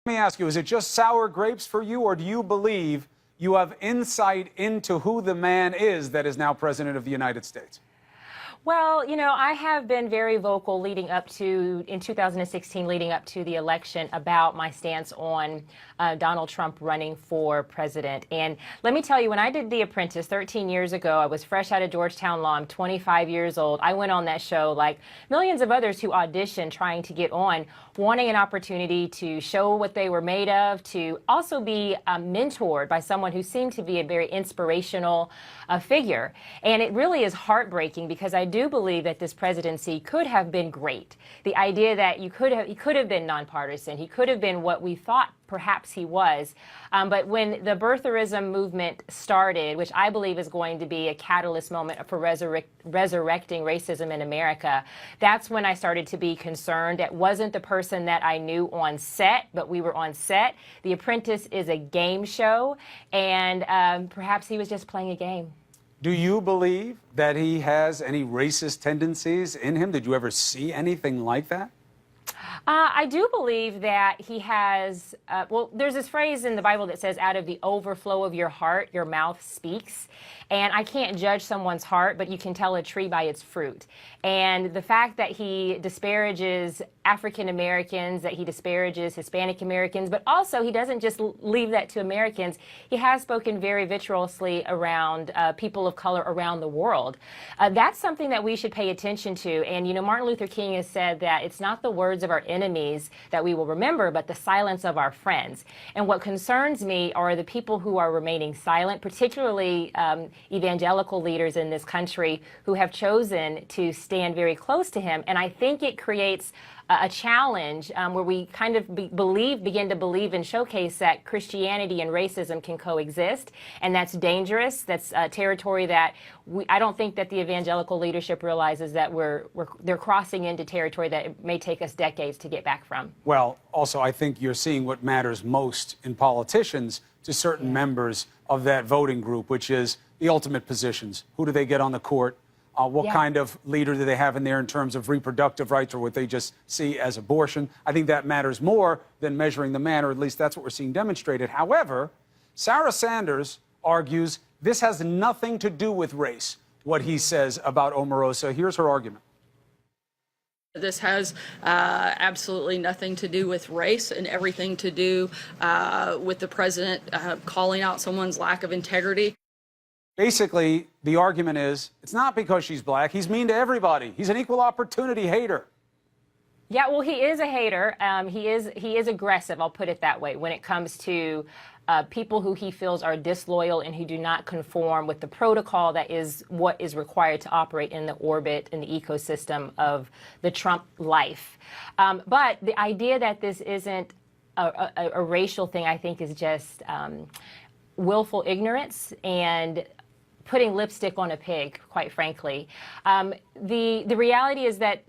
Let me ask you, is it just sour grapes for you, or do you believe you have insight into who the man is that is now president of the United States? Well, I have been very vocal in 2016, leading up to the election about my stance on Donald Trump running for president. And let me tell you, when I did The Apprentice 13 years ago, I was fresh out of Georgetown Law. I'm 25 years old. I went on that show like millions of others who auditioned trying to get on, wanting an opportunity to show what they were made of, to also be mentored by someone who seemed to be a very inspirational figure. And it really is heartbreaking because I do believe that this presidency could have been great. The idea that he could have been nonpartisan, he could have been what we thought perhaps he was. But when the birtherism movement started, which I believe is going to be a catalyst moment for resurrecting racism in America, that's when I started to be concerned. It wasn't the person that I knew on set, but we were on set. The Apprentice is a game show, and perhaps he was just playing a game. Do you believe that he has any racist tendencies in him? Did you ever see anything like that? I do believe that he has, well, there's this phrase in the Bible that says, out of the overflow of your heart, your mouth speaks. And I can't judge someone's heart, but you can tell a tree by its fruit. And the fact that he disparages African Americans, that he disparages Hispanic Americans, but also he doesn't just leave that to Americans. He has spoken very vitriously around people of color around the world. That's something that we should pay attention to. And, Martin Luther King has said that it's not the words of our enemies that we will remember, but the silence of our friends. And what concerns me are the people who are remaining silent, particularly evangelical leaders in this country who have chosen to stand very close to him. And I think it creates a challenge where we kind of begin to believe and showcase that Christianity and racism can coexist, and that's dangerous. That's territory that I don't think that the evangelical leadership realizes that they're crossing into territory that it may take us decades to get back from. Well, also, I think you're seeing what matters most in politicians to certain members of that voting group, which is the ultimate positions. Who do they get on the court? What kind of leader do they have in there in terms of reproductive rights, or what they just see as abortion? I think that matters more than measuring the man, or at least that's what we're seeing demonstrated. However, Sarah Sanders argues this has nothing to do with race, what he says about Omarosa. Here's her argument. This has absolutely nothing to do with race and everything to do with the president calling out someone's lack of integrity. Basically, the argument is, it's not because she's black. He's mean to everybody. He's an equal opportunity hater. Yeah, well, he is a hater. He is aggressive, I'll put it that way, when it comes to people who he feels are disloyal and who do not conform with the protocol that is what is required to operate in the orbit, in the ecosystem of the Trump life. But the idea that this isn't a racial thing, I think, is just willful ignorance and putting lipstick on a pig, quite frankly. The reality is that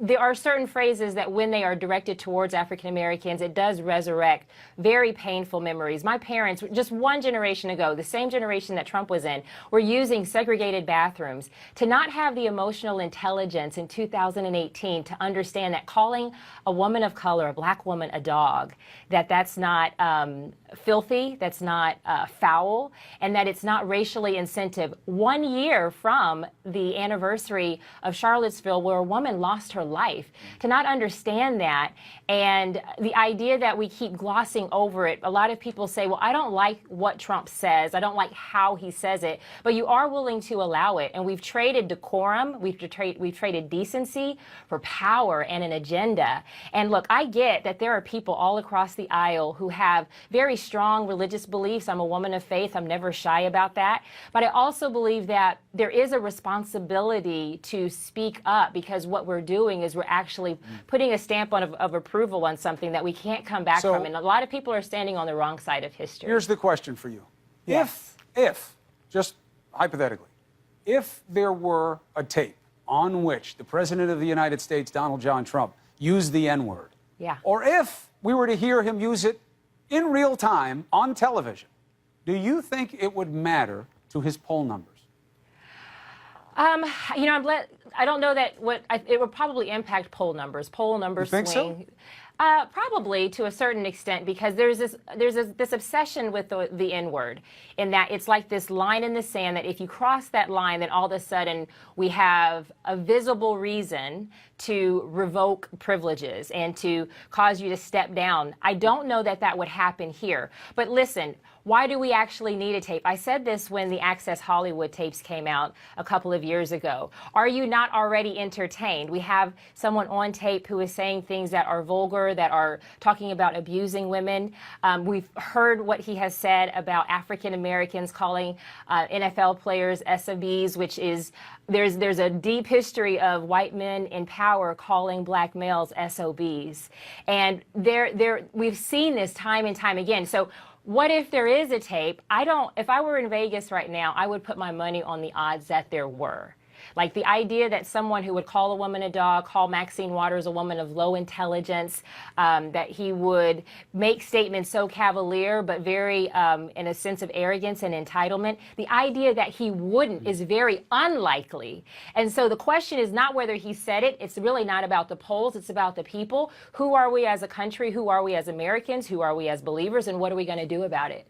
there are certain phrases that when they are directed towards African Americans, it does resurrect very painful memories. My parents, just one generation ago, the same generation that Trump was in, were using segregated bathrooms. To not have the emotional intelligence in 2018 to understand that calling a woman of color, a black woman, a dog, that's not filthy, that's not foul, and that it's not racially insensitive. 1 year from the anniversary of Charlottesville, where a woman lost her life, to not understand that, and the idea that we keep glossing over it. A lot of people say, well, I don't like what Trump says, I don't like how he says it, but you are willing to allow it. And we've traded decorum, we've traded decency for power and an agenda. And look, I get that there are people all across the aisle who have very strong religious beliefs. I'm a woman of faith, I'm never shy about that. But I also believe that there is a responsibility to speak up, because what we're doing is we're actually putting a stamp of approval on something that we can't come back from. And a lot of people are standing on the wrong side of history. Here's the question for you. Yes. If, just hypothetically, if there were a tape on which the President of the United States, Donald John Trump, used the N-word, or if we were to hear him use it in real time on television, do you think it would matter to his poll numbers? I don't know that it would probably impact poll numbers. Poll numbers swing. So? Probably to a certain extent, because there's this obsession with the N word, in that it's like this line in the sand that if you cross that line, then all of a sudden we have a visible reason to revoke privileges and to cause you to step down. I don't know that that would happen here. But listen, why do we actually need a tape? I said this when the Access Hollywood tapes came out a couple of years ago. Are you not already entertained? We have someone on tape who is saying things that are vulgar, that are talking about abusing women. We've heard what he has said about African Americans calling NFL players SOBs, which is, there's a deep history of white men in power calling black males SOBs. And we've seen this time and time again. So what if there is a tape? If I were in Vegas right now, I would put my money on the odds that there were. Like the idea that someone who would call a woman a dog, call Maxine Waters a woman of low intelligence, that he would make statements so cavalier but very in a sense of arrogance and entitlement. The idea that he wouldn't is very unlikely. And so the question is not whether he said it. It's really not about the polls. It's about the people. Who are we as a country? Who are we as Americans? Who are we as believers? And what are we going to do about it?